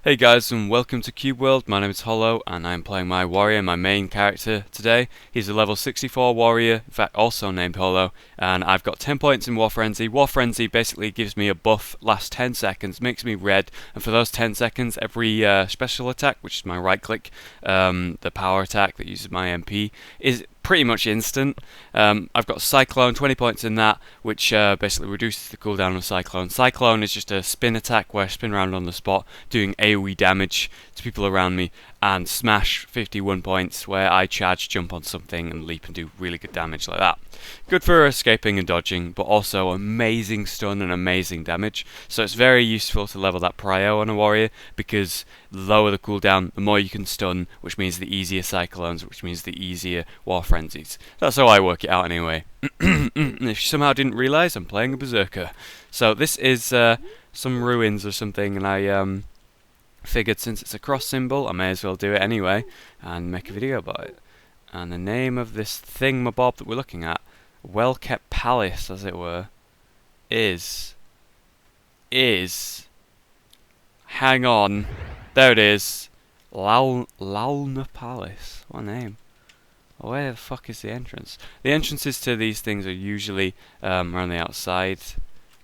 Hey guys, and welcome to Cube World. My name is Hollow and I'm playing my warrior, my main character today. He's a level 64 warrior, in fact also named Hollow, and I've got 10 points in War Frenzy. War Frenzy basically gives me a buff last 10 seconds, makes me red, and for those 10 seconds every special attack, which is my right click, the power attack that uses my MP, is pretty much instant. I've got Cyclone, 20 points in that, which basically reduces the cooldown of Cyclone. Cyclone is just a spin attack where I spin around on the spot, doing AoE damage to people around me, and Smash, 51 points, where I charge, jump on something, and leap and do really good damage like that. Good for escaping and dodging, but also amazing stun and amazing damage. So it's very useful to level that prio on a warrior, because the lower the cooldown, the more you can stun, which means the easier cyclones, which means the easier war frenzies. That's how I work it out anyway. If you somehow didn't realise, I'm playing a berserker. So this is some ruins or something, and I figured since it's a cross symbol, I may as well do it anyway, and make a video about it. And the name of this thingamabob that we're looking at, well-kept palace, as it were, is, hang on, there it is, Laulna Palace. What a name. Where the fuck is the entrance? The entrances to these things are usually around the outside,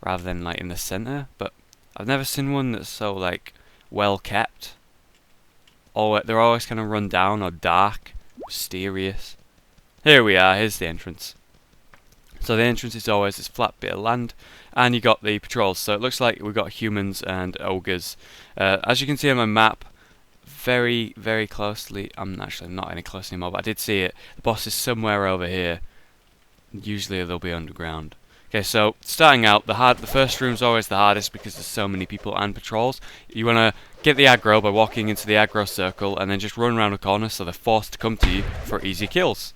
rather than like in the centre, but I've never seen one that's so like well kept. Or they're always kind of run down or dark, mysterious. Here we are, here's the entrance. So the entrance is always this flat bit of land, and you got the patrols. So it looks like we've got humans and ogres. As you can see on my map, very, very closely, I'm actually not any close anymore, but I did see it. The boss is somewhere over here. Usually they'll be underground. Okay, so starting out, the first room's always the hardest because there's so many people and patrols. You want to get the aggro by walking into the aggro circle and then just run around a corner so they're forced to come to you for easy kills.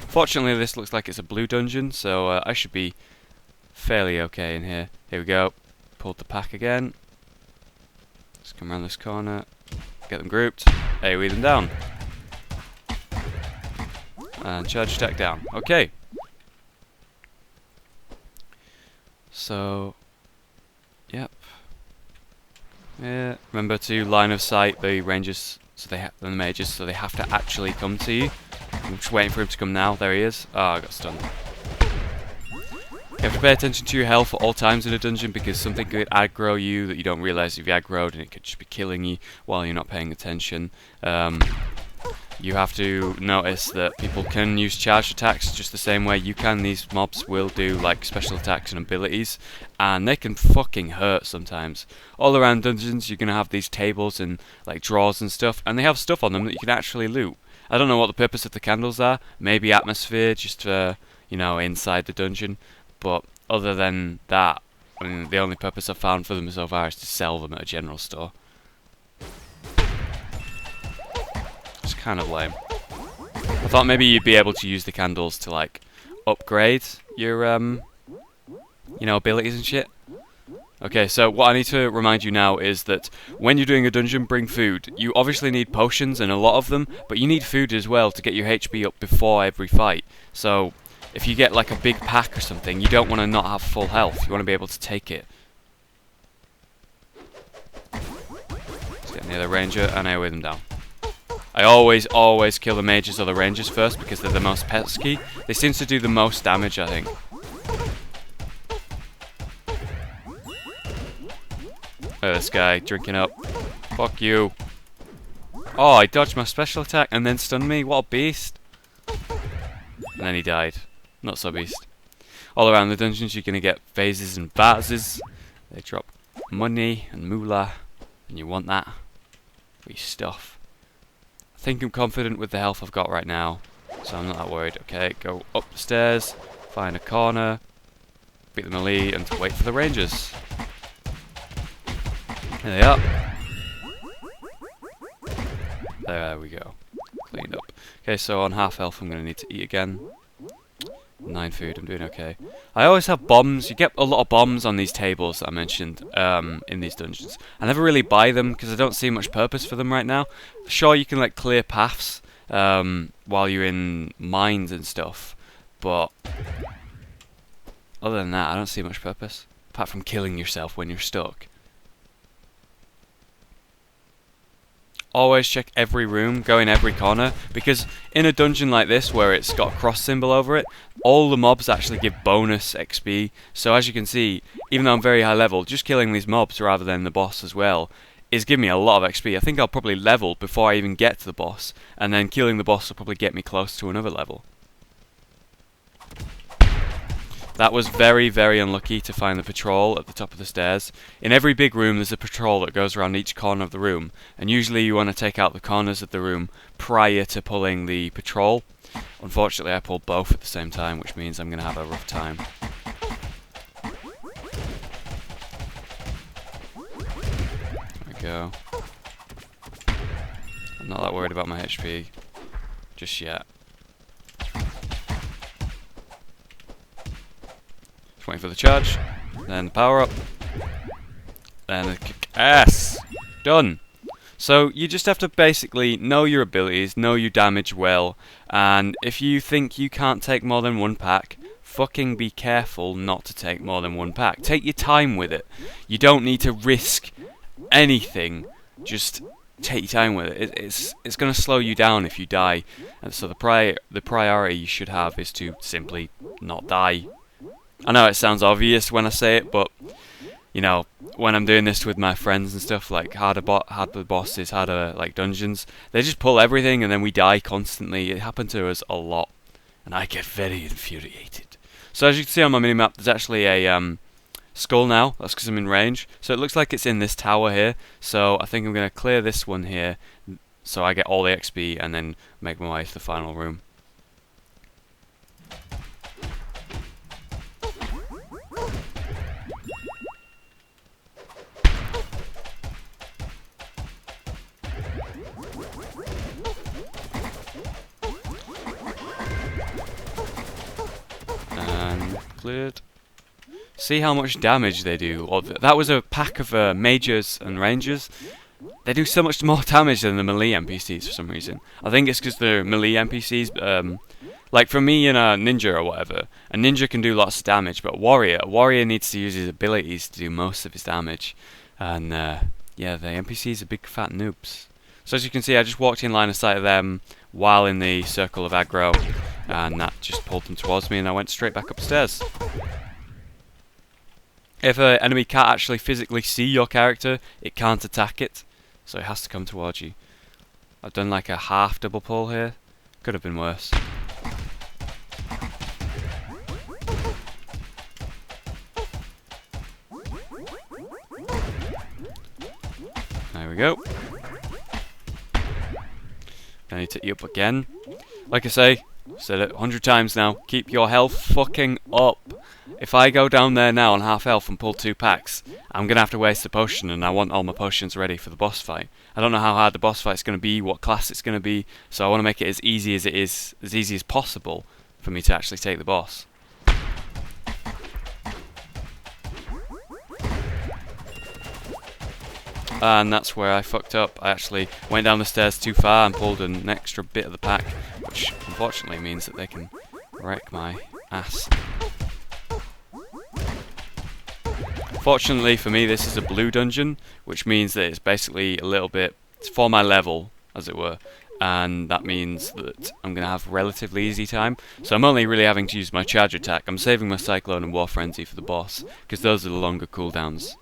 Fortunately, this looks like it's a blue dungeon, so I should be fairly okay in here. Here we go. Pulled the pack again. Let's come around this corner. Get them grouped. AoE them down. And charge attack down. Okay. So, yep. Yeah. Remember to line of sight the rangers, so the mages, so they have to actually come to you. I'm just waiting for him to come now. There he is. Oh, I got stunned. You have to pay attention to your health at all times in a dungeon because something could aggro you that you don't realise you've aggroed, and it could just be killing you while you're not paying attention. You have to notice that people can use charged attacks just the same way you can. These mobs will do like special attacks and abilities, and they can fucking hurt sometimes. All around dungeons you're going to have these tables and like drawers and stuff, and they have stuff on them that you can actually loot. I don't know what the purpose of the candles are. Maybe atmosphere, just you know, inside the dungeon. But other than that, I mean, the only purpose I've found for them so far is to sell them at a general store. It's kind of lame. I thought maybe you'd be able to use the candles to like upgrade your you know, abilities and shit. Okay, so what I need to remind you now is that when you're doing a dungeon, bring food. You obviously need potions and a lot of them, but you need food as well to get your HP up before every fight. So if you get like a big pack or something, you don't want to not have full health. You want to be able to take it. Let's get near the ranger and AoE them down. I always kill the mages or the rangers first because they're the most pesky. They seem to do the most damage, I think. Look at this guy drinking up. Fuck you. Oh, I dodged my special attack and then stunned me. What a beast. And then he died. Not so beast. All around the dungeons you're going to get vases and vases. They drop money and moolah, and you want that for your stuff. I think I'm confident with the health I've got right now, so I'm not that worried. Okay, go up the stairs, find a corner, beat the melee, and wait for the rangers. There they are. There we go. Cleaned up. Okay, so on half health I'm going to need to eat again. 9 food, I'm doing okay. I always have bombs. You get a lot of bombs on these tables that I mentioned in these dungeons. I never really buy them because I don't see much purpose for them right now. Sure, you can like clear paths while you're in mines and stuff, but other than that, I don't see much purpose apart from killing yourself when you're stuck. always check every room, go in every corner, because in a dungeon like this where it's got a cross symbol over it, all the mobs actually give bonus XP. So as you can see, even though I'm very high level, just killing these mobs rather than the boss as well is giving me a lot of XP. I think I'll probably level before I even get to the boss, and then killing the boss will probably get me close to another level. That was very, very unlucky to find the patrol at the top of the stairs. In every big room there's a patrol that goes around each corner of the room, and usually you want to take out the corners of the room prior to pulling the patrol. Unfortunately I pulled both at the same time, which means I'm going to have a rough time. There we go. I'm not that worried about my HP just yet. Waiting for the charge, then the power up, then the kick ass. Done. So you just have to basically know your abilities, know your damage well, and if you think you can't take more than one pack, fucking be careful not to take more than one pack. Take your time with it. You don't need to risk anything. Just take your time with it. It's going to slow you down if you die, and so the priority you should have is to simply not die. I know it sounds obvious when I say it, but you know, when I'm doing this with my friends and stuff, like harder bosses, harder like dungeons, they just pull everything and then we die constantly. It happened to us a lot, and I get very infuriated. So as you can see on my minimap, there's actually a skull now. That's because I'm in range. So it looks like it's in this tower here. So I think I'm going to clear this one here, so I get all the XP and then make my way to the final room. Cleared. See how much damage they do. That was a pack of mages and rangers. They do so much more damage than the melee NPCs for some reason. I think it's because the melee NPCs, like for me and a ninja or whatever, a ninja can do lots of damage, but a warrior needs to use his abilities to do most of his damage. And yeah, the NPCs are big fat noobs. So as you can see, I just walked in line of sight of them while in the circle of aggro, and that just pulled them towards me, and I went straight back upstairs. If an enemy can't actually physically see your character, it can't attack it, so it has to come towards you. I've done like a half double pull here. Could have been worse. There we go. I need to eat up again. Like I say, said it 100 times now, keep your health fucking up. If I go down there now on half health and pull 2 packs, I'm going to have to waste a potion, and I want all my potions ready for the boss fight. I don't know how hard the boss fight's going to be, what class it's going to be, so I want to make it as easy as possible for me to actually take the boss. And that's where I fucked up. I actually went down the stairs too far and pulled an extra bit of the pack, which unfortunately means that they can wreck my ass. Fortunately for me, this is a blue dungeon, which means that it's basically a little bit for my level, as it were, and that means that I'm going to have relatively easy time. So I'm only really having to use my charge attack. I'm saving my Cyclone and War Frenzy for the boss, because those are the longer cooldowns.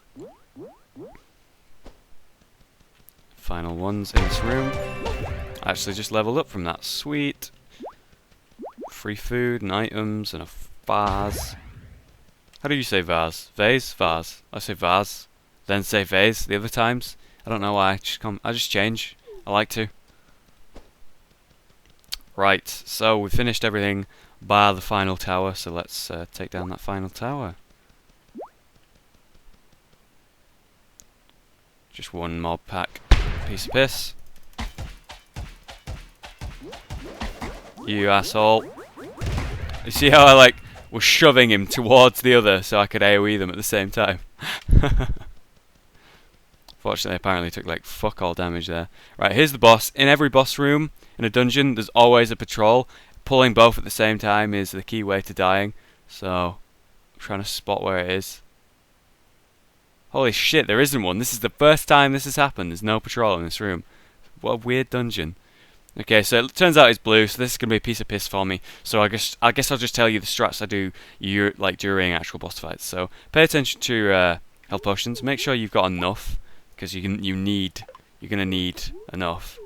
Final ones in this room. I actually just leveled up from that. Sweet. Free food and items and a vase. How do you say vase? Vase? Vase. I say vase, then say vase the other times. I don't know why. I just change. I like to. Right, so we finished everything bar the final tower, so let's take down that final tower. Just one mob pack. Piece of piss. You asshole. You see how I was shoving him towards the other so I could AoE them at the same time? Fortunately, apparently took fuck all damage there. Right, here's the boss. In every boss room in a dungeon, there's always a patrol. Pulling both at the same time is the key way to dying. So, I'm trying to spot where it is. Holy shit, there isn't one. This is the first time this has happened. There's no patrol in this room. What a weird dungeon. Okay, so it turns out it's blue, so this is going to be a piece of piss for me. So I guess I'll just tell you the strats I do during actual boss fights. So pay attention to health potions. Make sure you've got enough, because you're going to need enough.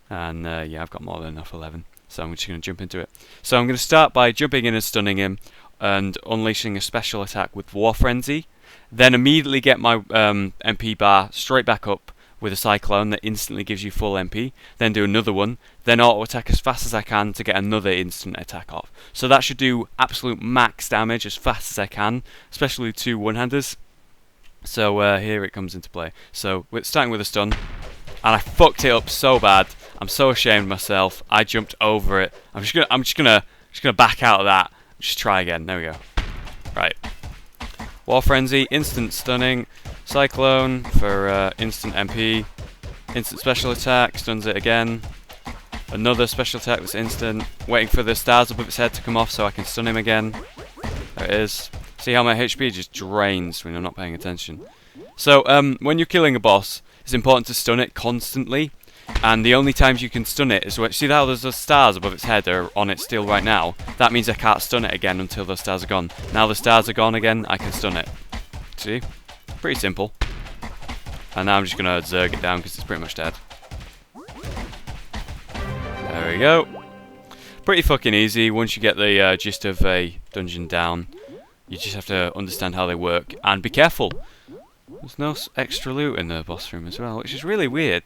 And yeah, I've got more than enough, 11. So I'm just going to jump into it. So I'm going to start by jumping in and stunning him, and unleashing a special attack with War Frenzy. Then immediately get my MP bar straight back up with a Cyclone that instantly gives you full MP, then do another one, then auto attack as fast as I can to get another instant attack off. So that should do absolute max damage as fast as I can, especially 2 one-handers. So here it comes into play. So we're starting with a stun, and I fucked it up so bad. I'm so ashamed of myself. I jumped over it. I'm just gonna back out of that. Just try again. There we go. Right. War Frenzy, instant stunning. Cyclone for instant MP. Instant special attack, stuns it again. Another special attack that's instant. Waiting for the stars above its head to come off so I can stun him again. There it is. See how my HP just drains when I'm not paying attention. So when you're killing a boss, it's important to stun it constantly. And the only times you can stun it is when... See how there's the stars above its head are on it still right now? That means I can't stun it again until those stars are gone. Now the stars are gone again, I can stun it. See? Pretty simple. And now I'm just going to zerg it down because it's pretty much dead. There we go. Pretty fucking easy once you get the gist of a dungeon down. You just have to understand how they work. And be careful. There's no extra loot in the boss room as well, which is really weird.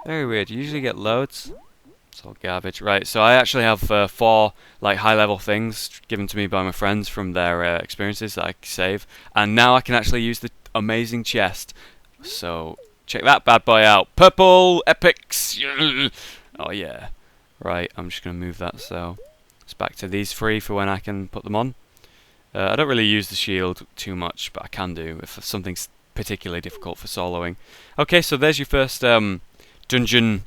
Very weird. You usually get loads. It's all garbage. Right, so I actually have 4 like high-level things given to me by my friends from their experiences that I save, and now I can actually use the amazing chest. So check that bad boy out. Purple epics. Oh yeah. Right, I'm just gonna move that so it's back to these 3 for when I can put them on. I don't really use the shield too much, but I can do if something's particularly difficult for soloing. Okay, so there's your first dungeon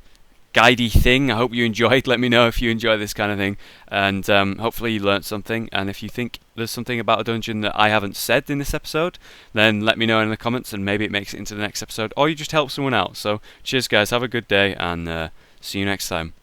guidey thing. I hope you enjoyed. Let me know if you enjoy this kind of thing, and hopefully you learnt something. And if you think there's something about a dungeon that I haven't said in this episode, then let me know in the comments, and maybe it makes it into the next episode, or you just help someone out. So cheers guys, have a good day, and see you next time.